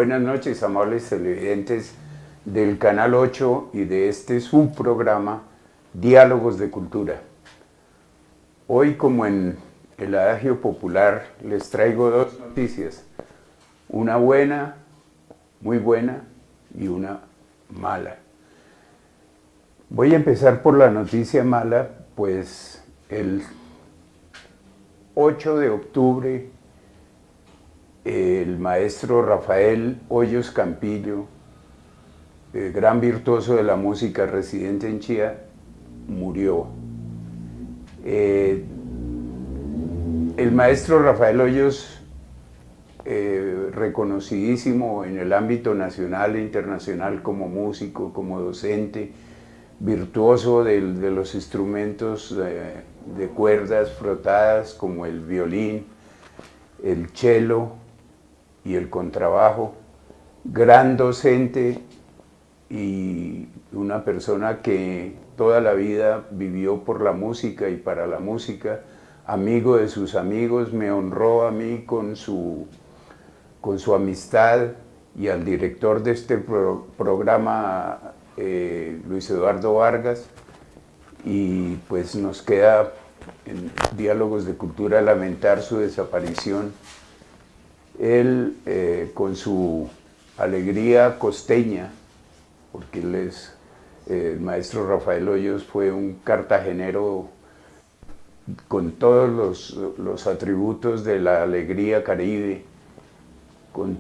buenas noches, amables televidentes del Canal 8 y de este subprograma Diálogos de Cultura. Hoy, como en el adagio popular, les traigo dos noticias, una buena, muy buena, y una mala. Voy a empezar por la noticia mala, pues el 8 de octubre el maestro Rafael Hoyos Campillo, gran virtuoso de la música residente en Chía, murió. El maestro Rafael Hoyos, reconocidísimo en el ámbito nacional e internacional como músico, como docente, virtuoso de los instrumentos de cuerdas frotadas como el violín, el cello y el contrabajo, gran docente y una persona que toda la vida vivió por la música y para la música, amigo de sus amigos, me honró a mí con su amistad, y al director de este programa, Luis Eduardo Vargas, y pues nos queda en Diálogos de Cultura lamentar su desaparición. Él, con su alegría costeña, porque él es, el maestro Rafael Hoyos fue un cartagenero con todos los atributos de la alegría caribe, con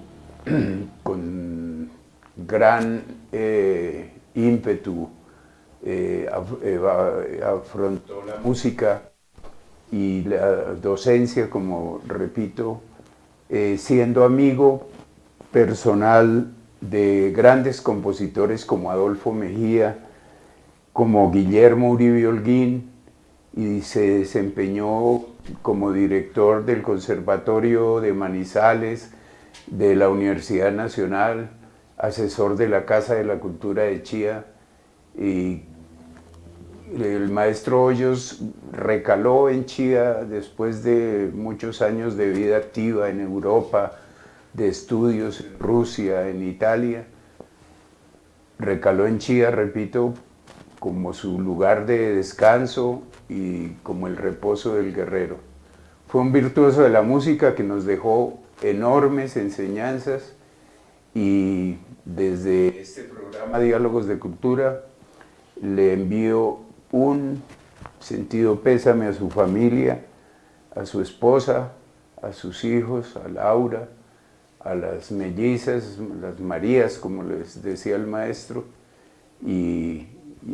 gran ímpetu, afrontó la música y la docencia, como repito, siendo amigo personal de grandes compositores como Adolfo Mejía, como Guillermo Uribe Holguín, y se desempeñó como director del Conservatorio de Manizales, de la Universidad Nacional, asesor de la Casa de la Cultura de Chía, y el maestro Hoyos recaló en Chía después de muchos años de vida activa en Europa, de estudios en Rusia, en Italia. Recaló en Chía, repito, como su lugar de descanso y como el reposo del guerrero. Fue un virtuoso de la música que nos dejó enormes enseñanzas, y desde este programa Diálogos de Cultura le envío un sentido pésame a su familia, a su esposa, a sus hijos, a Laura, a las mellizas, las Marías, como les decía el maestro, y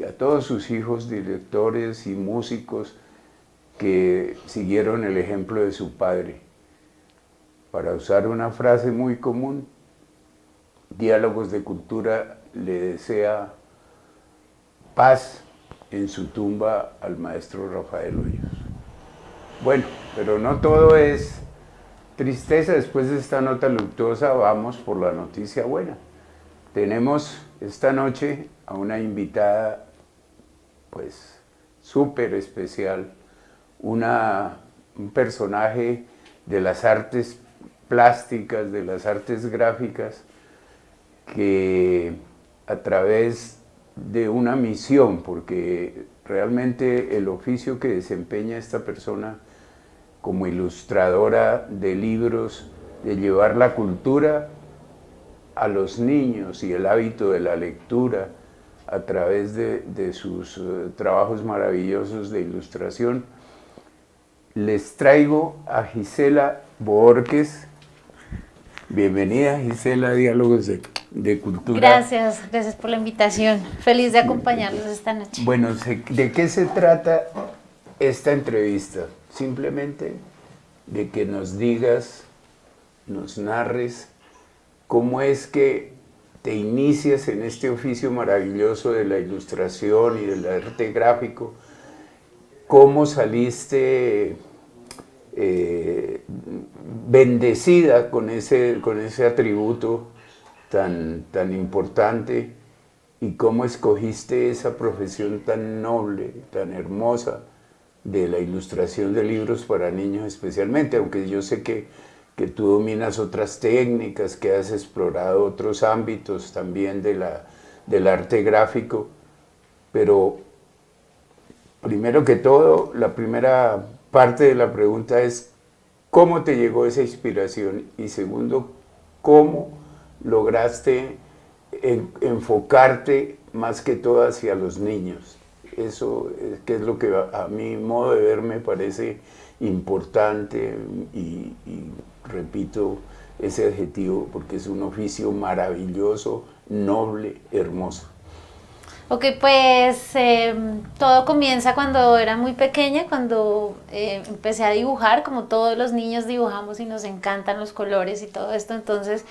a todos sus hijos directores y músicos que siguieron el ejemplo de su padre. Para usar una frase muy común, Diálogos de Cultura le desea paz en su tumba al maestro Rafael Hoyos. Bueno, pero no todo es tristeza. Después de esta nota luctuosa vamos por la noticia buena. Tenemos esta noche a una invitada pues súper especial, un personaje de las artes plásticas, de las artes gráficas, que a través de una misión, porque realmente el oficio que desempeña esta persona como ilustradora de libros, de llevar la cultura a los niños y el hábito de la lectura a través de sus trabajos maravillosos de ilustración, les traigo a Gisela Bohórquez. Bienvenida, Gisela, a Diálogos de Cultura. Gracias por la invitación. Feliz de acompañarlos esta noche. Bueno, ¿de qué se trata esta entrevista? Simplemente de que nos digas, nos narres cómo es que te inicias en este oficio maravilloso de la ilustración y del arte gráfico, cómo saliste bendecida con ese atributo tan importante, y cómo escogiste esa profesión tan noble, tan hermosa de la ilustración de libros para niños especialmente, aunque yo sé que que tú dominas otras técnicas, que has explorado otros ámbitos también del arte gráfico, pero primero que todo, la primera parte de la pregunta es ¿cómo te llegó esa inspiración? Y segundo, ¿cómo lograste enfocarte más que todo hacia los niños? Eso que es lo que a mi modo de ver me parece importante y repito ese adjetivo porque es un oficio maravilloso, noble, hermoso. Ok, pues todo comienza cuando era muy pequeña, cuando empecé a dibujar, como todos los niños dibujamos y nos encantan los colores y todo esto, entonces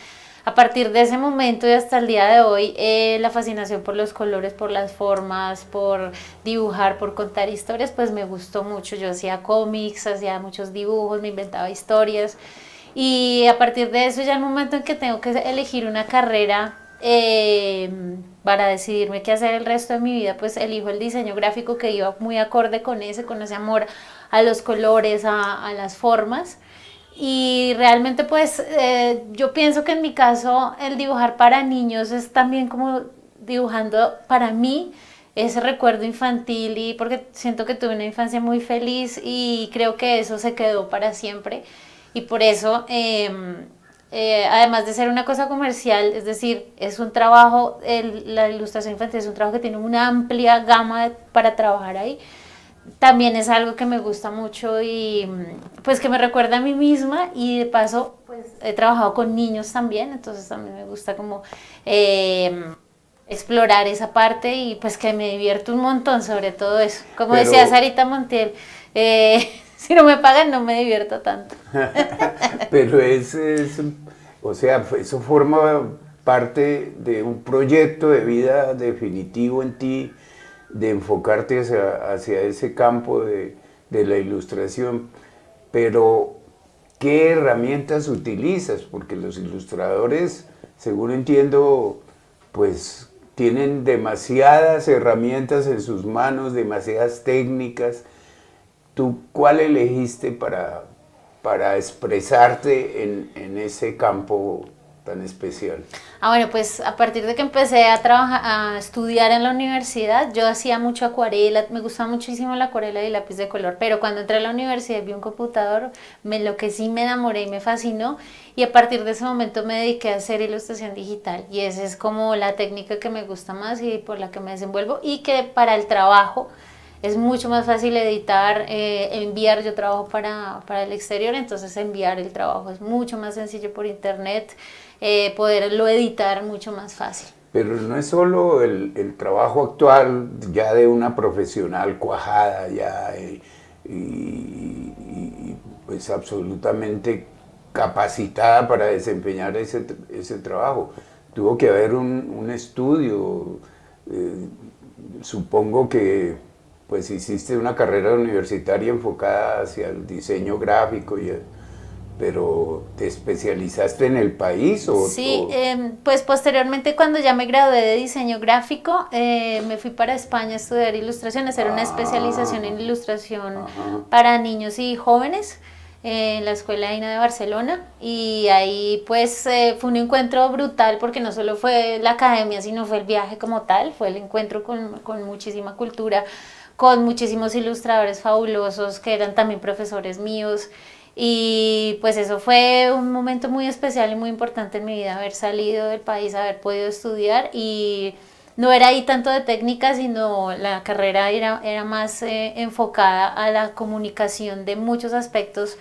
a partir de ese momento y hasta el día de hoy, la fascinación por los colores, por las formas, por dibujar, por contar historias, pues me gustó mucho. Yo hacía cómics, hacía muchos dibujos, me inventaba historias y a partir de eso ya en el momento en que tengo que elegir una carrera para decidirme qué hacer el resto de mi vida, pues elijo el diseño gráfico que iba muy acorde con ese amor a los colores, a las formas. Y realmente pues yo pienso que en mi caso el dibujar para niños es también como dibujando para mí ese recuerdo infantil y porque siento que tuve una infancia muy feliz y creo que eso se quedó para siempre y por eso además de ser una cosa comercial, es decir, es un trabajo, la ilustración infantil es un trabajo que tiene una amplia gama para trabajar ahí, también es algo que me gusta mucho y pues que me recuerda a mí misma y de paso pues he trabajado con niños también, entonces también me gusta como explorar esa parte y pues que me divierto un montón sobre todo eso. Como decía Pero, Sarita Montiel, si no me pagan no me divierto tanto. pero o sea, eso forma parte de un proyecto de vida definitivo en ti, de enfocarte hacia ese campo de la ilustración. Pero, ¿qué herramientas utilizas? Porque los ilustradores, según entiendo, pues tienen demasiadas herramientas en sus manos, demasiadas técnicas. ¿Tú cuál elegiste para expresarte en ese campo tan especial? Ah, bueno, pues a partir de que empecé a trabajar, a estudiar en la universidad, yo hacía mucho acuarela, me gustaba muchísimo la acuarela y lápiz de color, pero cuando entré a la universidad y vi un computador, me enloquecí, me enamoré y me fascinó, y a partir de ese momento me dediqué a hacer ilustración digital, y esa es como la técnica que me gusta más y por la que me desenvuelvo, y que para el trabajo es mucho más fácil editar, enviar, yo trabajo para el exterior, entonces enviar el trabajo es mucho más sencillo por internet, poderlo editar mucho más fácil. Pero no es solo el trabajo actual ya de una profesional cuajada ya pues absolutamente capacitada para desempeñar ese trabajo. Tuvo que haber un estudio, eh, supongo que pues hiciste una carrera universitaria enfocada hacia el diseño gráfico pero ¿te especializaste en el país Sí, pues posteriormente cuando ya me gradué de diseño gráfico, me fui para España a estudiar ilustración, a hacer una especialización en ilustración ajá. para niños y jóvenes en la Escuela INA de Barcelona y ahí pues fue un encuentro brutal porque no solo fue la academia, sino fue el viaje como tal, fue el encuentro con muchísima cultura, con muchísimos ilustradores fabulosos que eran también profesores míos. Y pues eso fue un momento muy especial y muy importante en mi vida, haber salido del país, haber podido estudiar y no era ahí tanto de técnica, sino la carrera era más enfocada a la comunicación de muchos aspectos,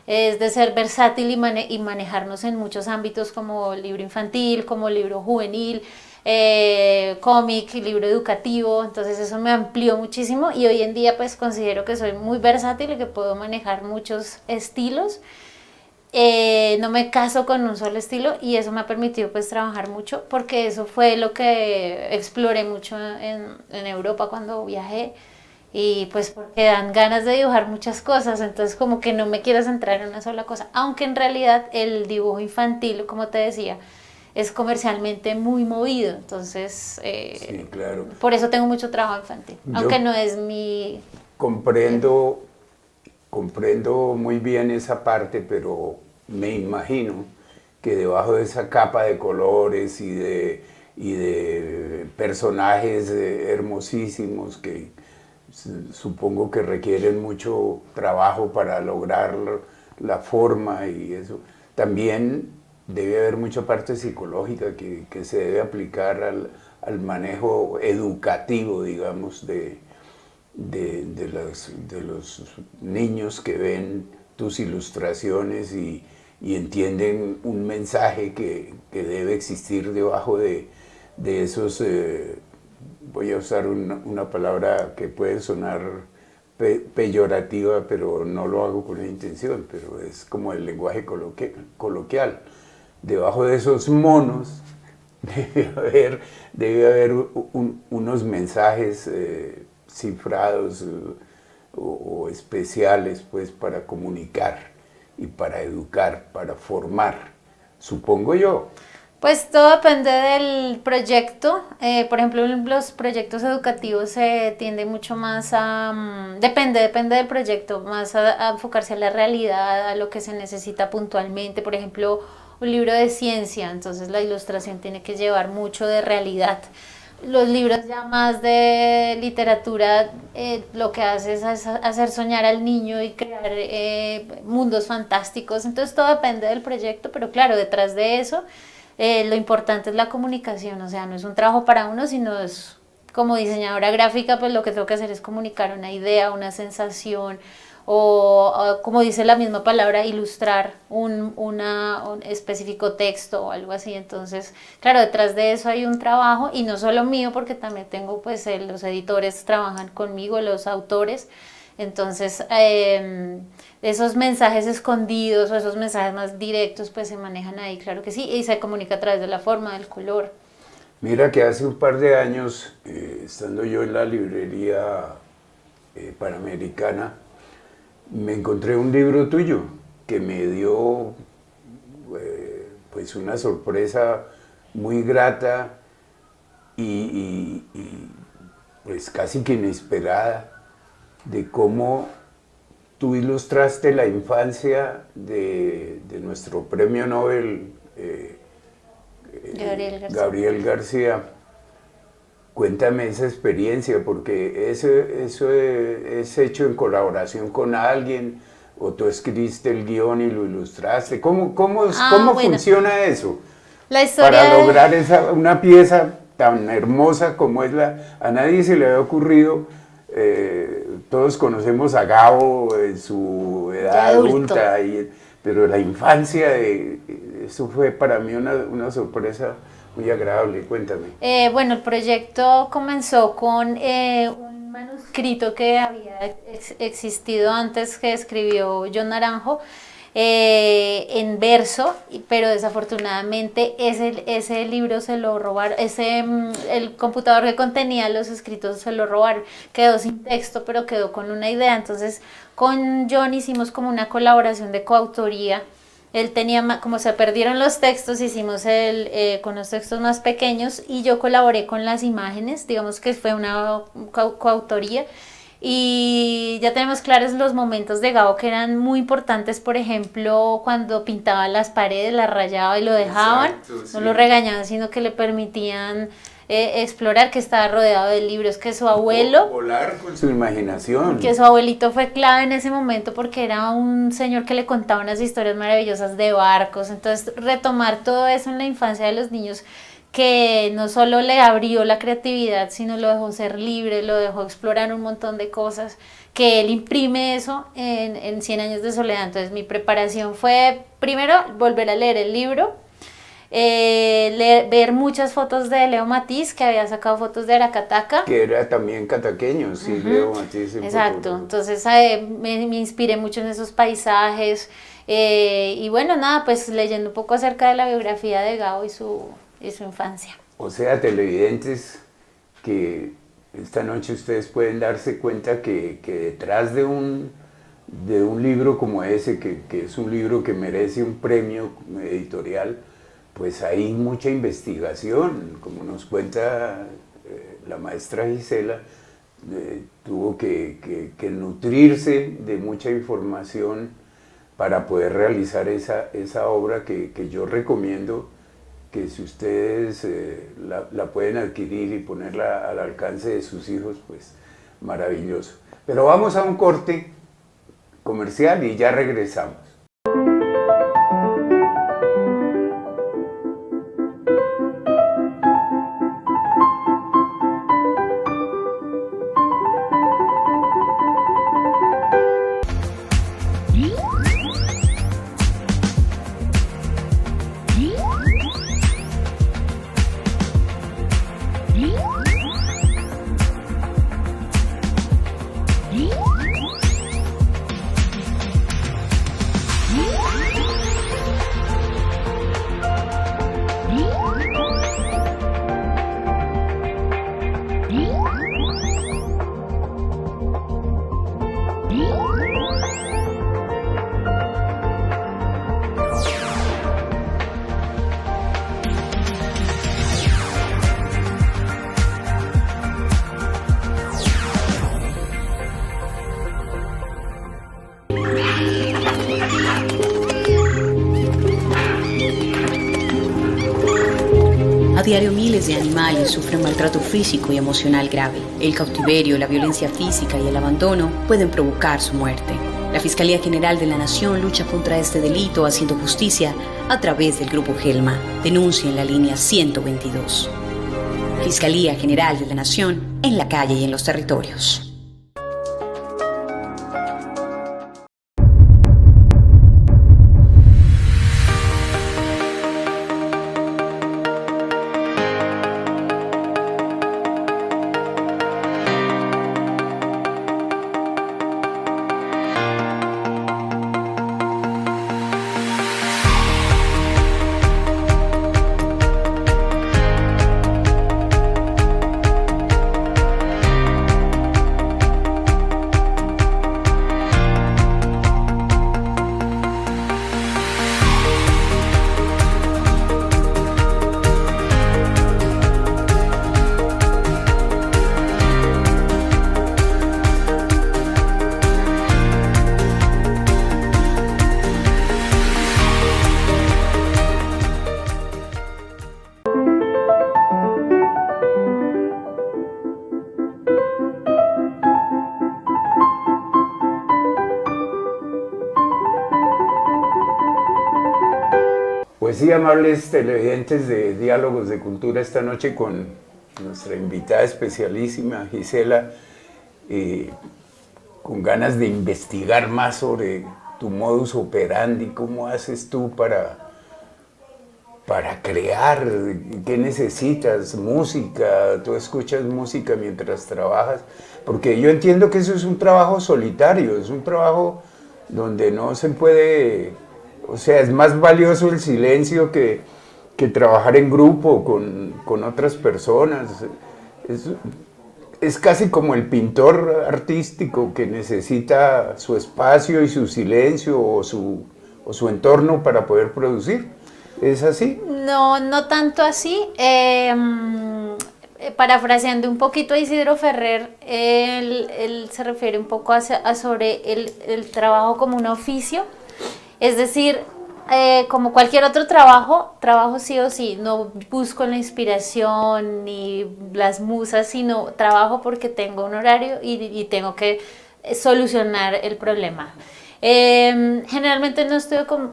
es de ser versátil y manejarnos en muchos ámbitos como libro infantil, como libro juvenil, cómic, libro educativo, entonces eso me amplió muchísimo y hoy en día pues considero que soy muy versátil y que puedo manejar muchos estilos. No me caso con un solo estilo y eso me ha permitido pues trabajar mucho porque eso fue lo que exploré mucho en Europa cuando viajé y pues porque dan ganas de dibujar muchas cosas, entonces como que no me quiero centrar en una sola cosa, aunque en realidad el dibujo infantil, como te decía, es comercialmente muy movido, entonces Sí, claro. por eso tengo mucho trabajo infantil, aunque Yo no es mi... comprendo muy bien esa parte, pero me imagino que debajo de esa capa de colores y de personajes hermosísimos que supongo que requieren mucho trabajo para lograr la forma y eso, también debe haber mucha parte psicológica que se debe aplicar al manejo educativo, digamos, de los niños que ven tus ilustraciones y entienden un mensaje que debe existir debajo de esos, voy a usar una palabra que puede sonar peyorativa, pero no lo hago con intención, pero es como el lenguaje coloquial. Debajo de esos monos debe haber unos mensajes cifrados o especiales, pues, para comunicar y para educar, para formar, supongo yo. Pues todo depende del proyecto. Por ejemplo, los proyectos educativos se tiende mucho más a... depende del proyecto, más a enfocarse a la realidad, a lo que se necesita puntualmente. Por ejemplo, un libro de ciencia, entonces la ilustración tiene que llevar mucho de realidad. Los libros ya más de literatura lo que hace es hacer soñar al niño y crear mundos fantásticos. Entonces todo depende del proyecto, pero claro, detrás de eso lo importante es la comunicación, o sea, no es un trabajo para uno, sino es como diseñadora gráfica, pues lo que tengo que hacer es comunicar una idea, una sensación, o como dice la misma palabra, ilustrar un específico texto o algo así. Entonces, claro, detrás de eso hay un trabajo, y no solo mío, porque también tengo, pues, los editores trabajan conmigo, los autores. Entonces, esos mensajes escondidos o esos mensajes más directos, pues se manejan ahí, claro que sí, y se comunica a través de la forma, del color. Mira que hace un par de años, estando yo en la librería Panamericana, me encontré un libro tuyo que me dio pues una sorpresa muy grata y pues casi que inesperada, de cómo tú ilustraste la infancia de nuestro premio Nobel Gabriel García. Cuéntame esa experiencia, porque eso es hecho en colaboración con alguien, o tú escribiste el guión y lo ilustraste. ¿Cómo Bueno, funciona eso? la historia Para lograr una pieza tan hermosa como es a nadie se le había ocurrido. Todos conocemos a Gabo en su edad adulta, pero la infancia, eso fue para mí una sorpresa muy agradable. Cuéntame. Bueno, el proyecto comenzó con un manuscrito que había existido antes, que escribió John Naranjo, en verso, pero desafortunadamente ese libro se lo robaron, el computador que contenía los escritos se lo robaron, quedó sin texto, pero quedó con una idea. Entonces con John hicimos como una colaboración de coautoría. Él tenía, como se perdieron los textos, hicimos con los textos más pequeños, y yo colaboré con las imágenes, digamos que fue una coautoría. Y ya tenemos claros los momentos de Gabo que eran muy importantes. Por ejemplo, cuando pintaba las paredes, las rayaba y lo dejaban. Exacto, sí. No lo regañaban, sino que le permitían explorar, que estaba rodeado de libros, que su abuelo... Volar con su imaginación. Que su abuelito fue clave en ese momento, porque era un señor que le contaba unas historias maravillosas de barcos. Entonces, retomar todo eso en la infancia de los niños, que no solo le abrió la creatividad, sino lo dejó ser libre, lo dejó explorar un montón de cosas, que él imprime eso en 100 años de soledad. Entonces mi preparación fue, primero, volver a leer el libro, ver muchas fotos de Leo Matiz, que había sacado fotos de Aracataca. Que era también cataqueño, sí, Leo Matiz. Exacto, entonces me inspiré mucho en esos paisajes, y bueno, nada, pues leyendo un poco acerca de la biografía de Gabo y su infancia. O sea, televidentes, que esta noche ustedes pueden darse cuenta que detrás de un libro como ese, que es un libro que merece un premio editorial, pues hay mucha investigación. Como nos cuenta la maestra Gisela, tuvo que nutrirse de mucha información para poder realizar esa obra que yo recomiendo, que si ustedes la pueden adquirir y ponerla al alcance de sus hijos, pues maravilloso. Pero vamos a un corte comercial y ya regresamos. A diario miles de animales sufren maltrato físico y emocional grave. El cautiverio, la violencia física y el abandono pueden provocar su muerte. La Fiscalía General de la Nación lucha contra este delito haciendo justicia a través del Grupo Gelma. Denuncia en la línea 122. Fiscalía General de la Nación, en la calle y en los territorios. Pues sí, amables televidentes de Diálogos de Cultura, esta noche con nuestra invitada especialísima, Gisela, con ganas de investigar más sobre tu modus operandi, cómo haces tú para crear, qué necesitas, música, tú escuchas música mientras trabajas, porque yo entiendo que eso es un trabajo solitario, es un trabajo donde no se puede... O sea, es más valioso el silencio que trabajar en grupo con otras personas. Es casi como el pintor artístico que necesita su espacio y su silencio o su entorno para poder producir. ¿Es así? No, no tanto así. Parafraseando un poquito a Isidro Ferrer, él se refiere un poco sobre el trabajo como un oficio. Es decir, como cualquier otro trabajo sí o sí, no busco la inspiración ni las musas, sino trabajo porque tengo un horario y tengo que solucionar el problema. Generalmente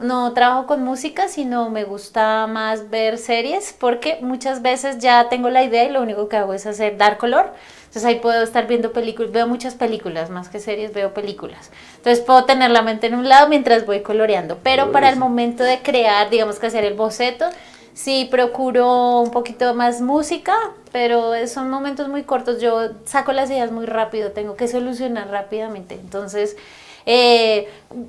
no trabajo con música, sino me gusta más ver series, porque muchas veces ya tengo la idea y lo único que hago es dar color. Entonces ahí puedo estar viendo películas, veo muchas películas, más que series, veo películas. Entonces puedo tener la mente en un lado mientras voy coloreando, pero para el momento de crear, digamos que hacer el boceto, sí procuro un poquito más música, pero son momentos muy cortos, yo saco las ideas muy rápido, tengo que solucionar rápidamente, entonces...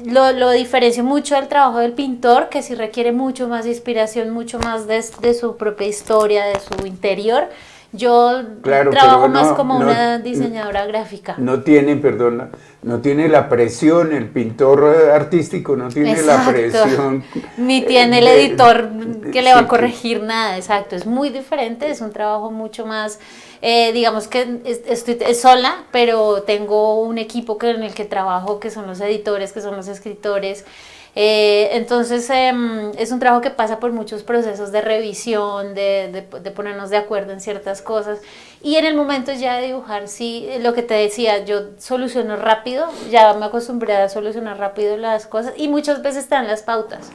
lo diferencio mucho del trabajo del pintor, que sí requiere mucho más de inspiración, mucho más de su propia historia, de su interior. Yo trabajo más como una diseñadora gráfica. No tiene la presión, el pintor artístico no tiene la presión. Ni tiene el editor que le va a corregir nada, exacto. Es muy diferente, es un trabajo mucho más, digamos que estoy sola, pero tengo un equipo en el que trabajo, que son los editores, que son los escritores. Entonces es un trabajo que pasa por muchos procesos de revisión, de ponernos de acuerdo en ciertas cosas. Y en el momento ya de dibujar, sí, lo que te decía, yo soluciono rápido, ya me acostumbré a solucionar rápido las cosas y muchas veces están las pautas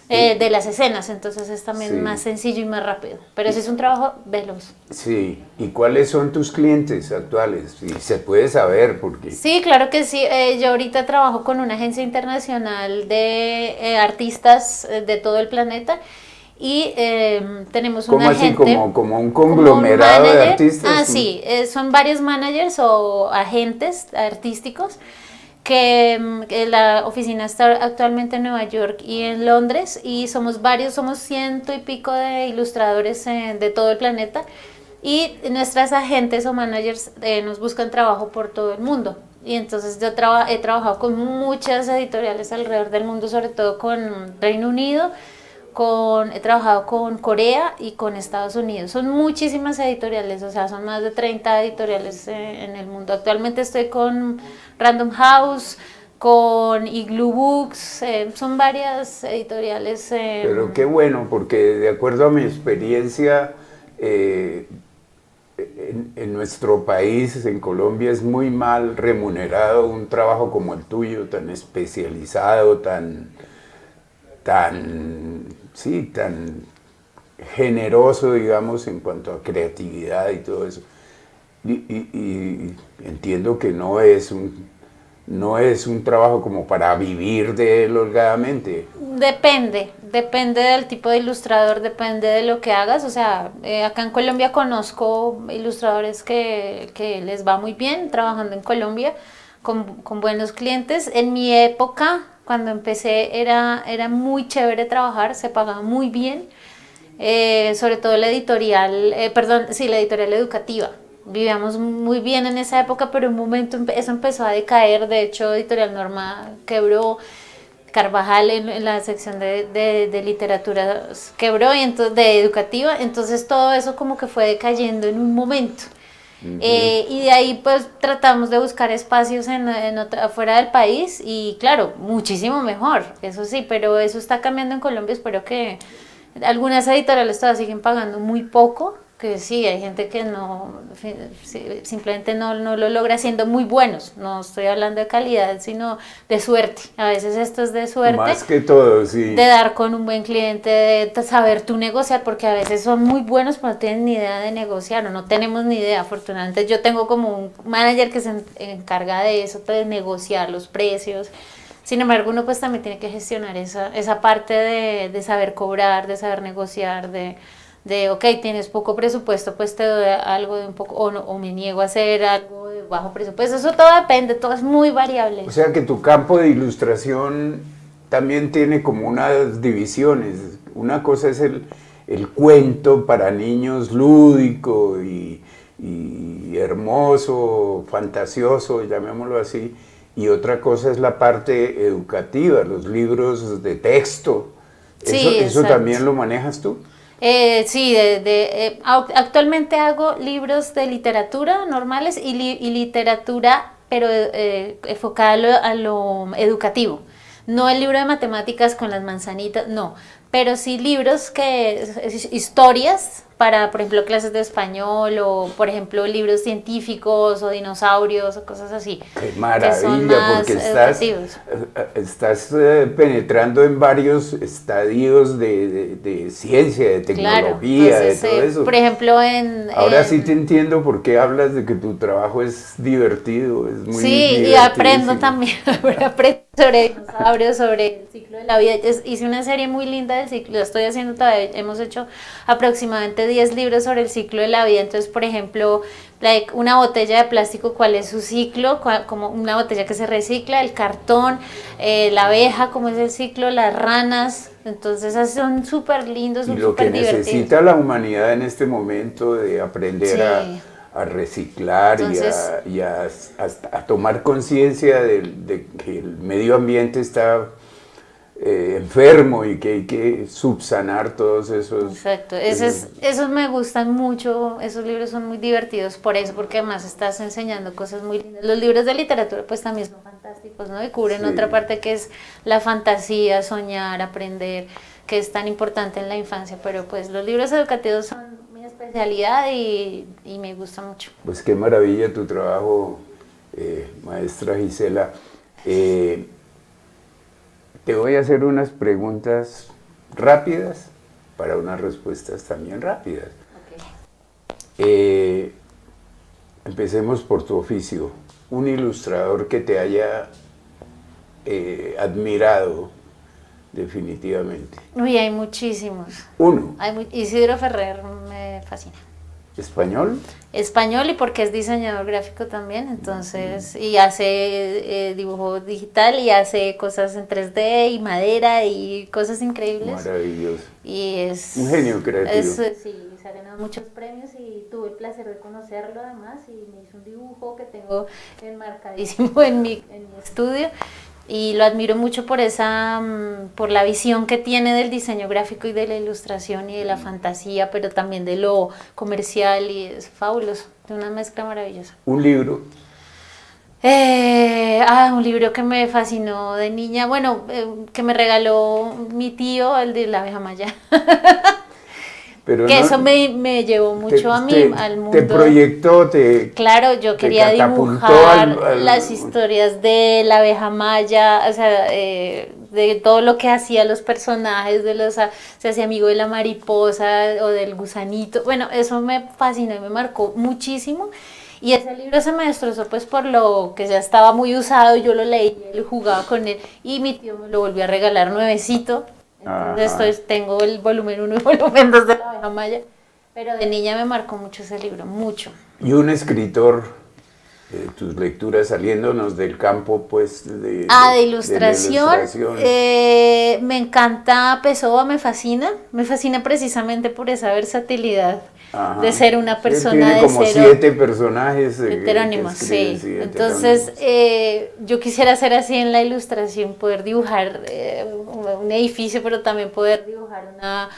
de las escenas, entonces es también más sencillo y más rápido, pero ese es un trabajo veloz. Sí, ¿y cuáles son tus clientes actuales? Si se puede saber, porque... Sí, claro que sí, yo ahorita trabajo con una agencia internacional de artistas de todo el planeta y tenemos una agente... ¿Cómo así? ¿Como un conglomerado como un de artistas? Ah, sí, son varios managers o agentes artísticos que la oficina está actualmente en Nueva York y en Londres y somos varios, somos 100 y pico de ilustradores de todo el planeta y nuestras agentes o managers nos buscan trabajo por todo el mundo. Y entonces yo he trabajado con muchas editoriales alrededor del mundo, sobre todo con Reino Unido, he trabajado con Corea y con Estados Unidos. Son muchísimas editoriales, o sea, son más de 30 editoriales en el mundo. Actualmente estoy con Random House, con Igloo Books, son varias editoriales. Pero qué bueno, porque de acuerdo a mi experiencia, en nuestro país, en Colombia, es muy mal remunerado un trabajo como el tuyo, tan especializado, tan generoso, digamos, en cuanto a creatividad y todo eso. Y entiendo que no es un trabajo como para vivir de él holgadamente. Depende del tipo de ilustrador, depende de lo que hagas. O sea, acá en Colombia conozco ilustradores que les va muy bien trabajando en Colombia con buenos clientes. En mi época, cuando empecé, era muy chévere trabajar, se pagaba muy bien, sobre todo la editorial, la editorial educativa. Vivíamos muy bien en esa época, pero en un momento eso empezó a decaer. De hecho, Editorial Norma quebró, Carvajal en la sección de literatura quebró, y entonces, de educativa, entonces todo eso como que fue decayendo en un momento. Y de ahí pues tratamos de buscar espacios afuera del país y claro, muchísimo mejor, eso sí, pero eso está cambiando en Colombia. Espero que algunas editoriales todavía siguen pagando muy poco, que sí, hay gente que simplemente no lo logra siendo muy buenos. No estoy hablando de calidad, sino de suerte. A veces esto es de suerte. Más que todo, sí. De dar con un buen cliente, de saber tú negociar, porque a veces son muy buenos, pero no tienen ni idea de negociar, o no tenemos ni idea. Afortunadamente yo tengo como un manager que se encarga de eso, de negociar los precios. Sin embargo, uno pues también tiene que gestionar esa parte de saber cobrar, de saber negociar, ok, tienes poco presupuesto, pues te doy algo de un poco, o me niego a hacer algo de bajo presupuesto. Eso todo depende, todo es muy variable. O sea que tu campo de ilustración también tiene como unas divisiones. Una cosa es el cuento para niños lúdico y hermoso, fantasioso, llamémoslo así, y otra cosa es la parte educativa, los libros de texto. Sí, ¿Eso también lo manejas tú? Sí, actualmente hago libros de literatura normales y literatura, pero enfocada a lo educativo. No el libro de matemáticas con las manzanitas, no, pero sí libros historias para, por ejemplo, clases de español o, por ejemplo, libros científicos o dinosaurios o cosas así. ¡Qué maravilla! Porque estás penetrando en varios estadios de ciencia, de tecnología, claro, entonces, de todo eso. Por ejemplo, ahora sí te entiendo por qué hablas de que tu trabajo es divertido, es muy divertido. Y aprendo también, aprendo sobre dinosaurios, sobre el ciclo de la vida. Hice una serie muy linda del ciclo, lo estoy haciendo todavía, hemos hecho aproximadamente 10 libros sobre el ciclo de la vida. Entonces, por ejemplo, una botella de plástico, ¿cuál es su ciclo? Como una botella que se recicla, el cartón, la abeja, ¿cómo es el ciclo? Las ranas. Entonces, son súper lindos, son súper divertidos. Y lo que necesita la humanidad en este momento de aprender a reciclar. Entonces, y a tomar conciencia de que el medio ambiente está enfermo y que hay que subsanar todos esos... Exacto, esos me gustan mucho, esos libros son muy divertidos por eso, porque además estás enseñando cosas muy lindas. Los libros de literatura pues también son fantásticos. fantásticos, ¿no? Y cubren Sí. otra parte que es la fantasía, soñar, aprender, que es tan importante en la infancia, pero pues los libros educativos son mi especialidad y me gusta mucho. Pues qué maravilla tu trabajo, maestra Gisela. Te voy a hacer unas preguntas rápidas para unas respuestas también rápidas. Okay. Empecemos por tu oficio. Un ilustrador que te haya admirado definitivamente. Uy, hay muchísimos. Uno, Isidro Ferrer me fascina. español. Español y porque es diseñador gráfico también, entonces, y hace dibujo digital y hace cosas en 3D y madera y cosas increíbles. Maravilloso. Y es Un genio creativo. Sí, se ha ganado muchos premios y tuve el placer de conocerlo además y me hizo un dibujo que tengo enmarcadísimo en mi estudio. Y lo admiro mucho por por la visión que tiene del diseño gráfico y de la ilustración y de la fantasía, pero también de lo comercial y es fabuloso, de una mezcla maravillosa. Un libro. Un libro que me fascinó de niña, bueno, que me regaló mi tío, el de La abeja maya. Pero Que no, eso me llevó mucho a mí, al mundo. Te proyectó, Claro, yo quería catapultó dibujar las historias de la abeja maya, o sea, de todo lo que hacía los personajes, se hacía amigo de la mariposa o del gusanito. Bueno, eso me fascinó y me marcó muchísimo. Y ese libro se me destrozó pues por lo que ya estaba muy usado, yo lo leí, él jugaba con él y mi tío me lo volvió a regalar nuevecito. Entonces tengo el volumen 1 y volumen 2 de La abeja maya, pero de niña me marcó mucho ese libro, mucho. Y un escritor, tus lecturas saliéndonos del campo pues de ilustración. de la ilustración. Me encanta Pessoa, me fascina precisamente por esa versatilidad. Ajá. De ser una persona tiene de como cero. 7 personajes Heterónimos, sí. sí, Entonces, yo quisiera hacer así en la ilustración, poder dibujar un edificio, pero también poder dibujar una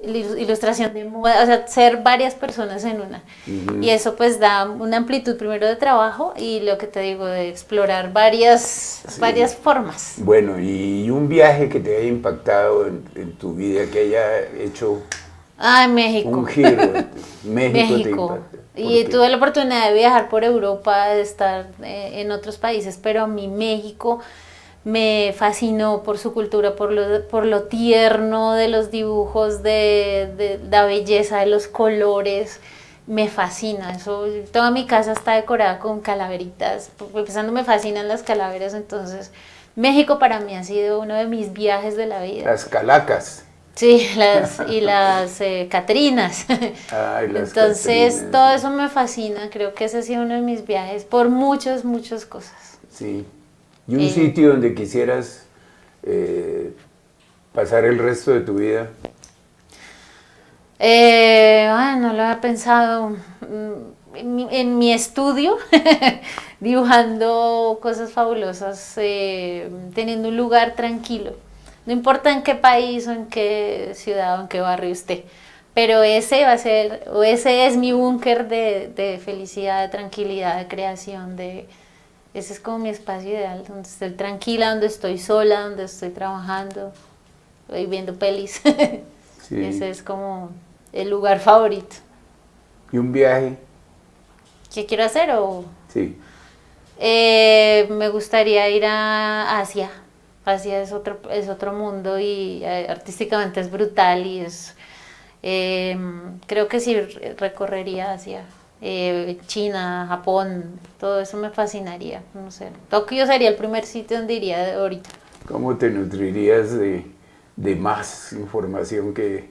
ilustración de moda, o sea, ser varias personas en una. Uh-huh. Y eso pues da una amplitud primero de trabajo y lo que te digo, de explorar varias formas. Bueno, y un viaje que te haya impactado en tu vida, que haya hecho... México. Un giro. México. Y tuve la oportunidad de viajar por Europa, de estar en otros países, pero a mí México me fascinó por su cultura, por lo tierno de los dibujos, de la belleza de los colores. Me fascina eso. Toda mi casa está decorada con calaveritas. Empezando, me fascinan las calaveras, entonces México para mí ha sido uno de mis viajes de la vida. Las calacas. Sí, las Catrinas. Entonces, Catrinas, todo eso me fascina. Creo que ese ha sido uno de mis viajes por muchas cosas. Sí. ¿Y un sitio donde quisieras pasar el resto de tu vida? No lo había pensado. En mi estudio, dibujando cosas fabulosas, teniendo un lugar tranquilo. No importa en qué país o en qué ciudad o en qué barrio esté, pero ese es mi búnker de felicidad, de tranquilidad, de creación, ese es como mi espacio ideal, donde estoy tranquila, donde estoy sola, donde estoy trabajando, estoy viendo pelis. Sí. Ese es como el lugar favorito. ¿Y un viaje? ¿Qué quiero hacer? Sí. Me gustaría ir a Asia. Asia es otro mundo y artísticamente es brutal y creo que sí recorrería Asia, China, Japón, todo eso me fascinaría, no sé. Tokio sería el primer sitio donde iría ahorita. ¿Cómo te nutrirías de más información que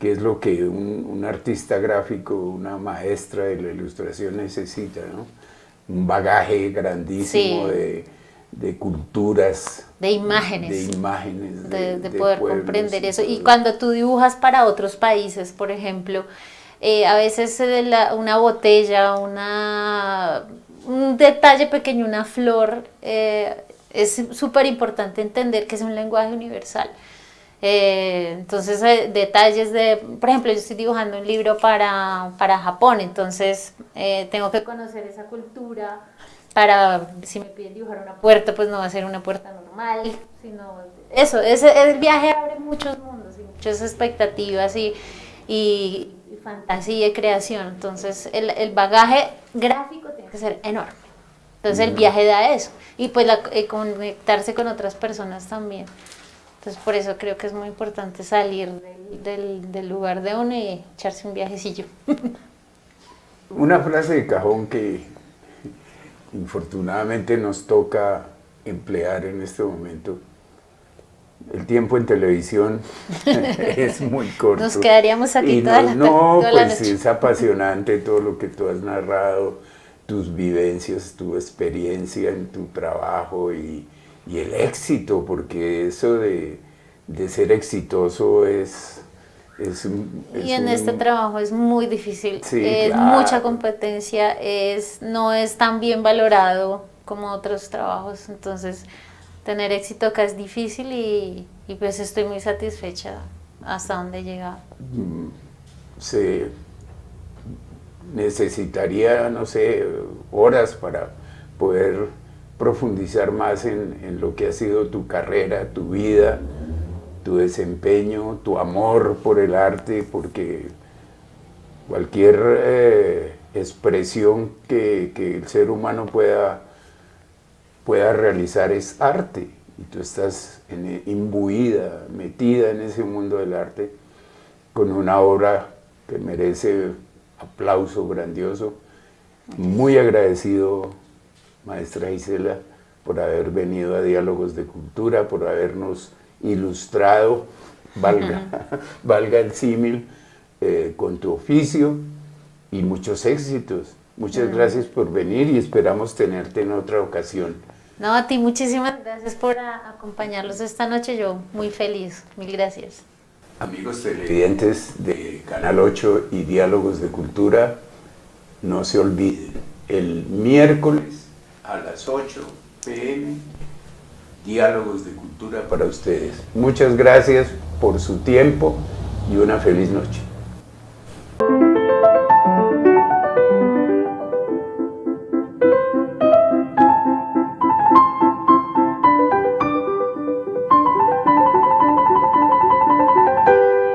es lo que un artista gráfico, una maestra de la ilustración necesita, ¿no? Un bagaje grandísimo de culturas, de imágenes, de poder pueblos, comprender eso. Y cuando tú dibujas para otros países, por ejemplo, a veces una botella, un detalle pequeño, una flor, es súper importante entender que es un lenguaje universal. Entonces detalles por ejemplo, yo estoy dibujando un libro para Japón, entonces tengo que conocer esa cultura, para, si me piden dibujar una puerta, pues no va a ser una puerta normal, sino eso, el viaje abre muchos mundos y muchas expectativas y fantasía y creación, entonces el bagaje gráfico tiene que ser enorme, entonces el viaje da eso, y pues conectarse con otras personas también, entonces por eso creo que es muy importante salir del lugar de uno y echarse un viajecillo. Una frase de cajón que infortunadamente nos toca emplear en este momento. El tiempo en televisión es muy corto. Nos quedaríamos aquí toda la pues noche. Es apasionante todo lo que tú has narrado, tus vivencias, tu experiencia en tu trabajo y el éxito, porque eso de ser exitoso y en este trabajo es muy difícil, sí, es claro. mucha competencia, no es tan bien valorado como otros trabajos, entonces tener éxito acá es difícil y pues estoy muy satisfecha hasta donde he llegado. Se necesitaría, no sé, horas para poder profundizar más en lo que ha sido tu carrera, tu vida, tu desempeño, tu amor por el arte, porque cualquier expresión que el ser humano pueda realizar es arte, y tú estás imbuida, metida en ese mundo del arte, con una obra que merece aplauso grandioso. Muy agradecido, maestra Gisela, por haber venido a Diálogos de Cultura, por habernos ilustrado, valga el símil, con tu oficio, y muchos éxitos. Muchas gracias por venir y esperamos tenerte en otra ocasión. No, a ti muchísimas gracias por acompañarlos esta noche, yo muy feliz, mil gracias. Amigos televidentes de Canal 8 y Diálogos de Cultura, no se olviden, el miércoles a las 8 p.m. Diálogos de Cultura para ustedes. Muchas gracias por su tiempo y una feliz noche.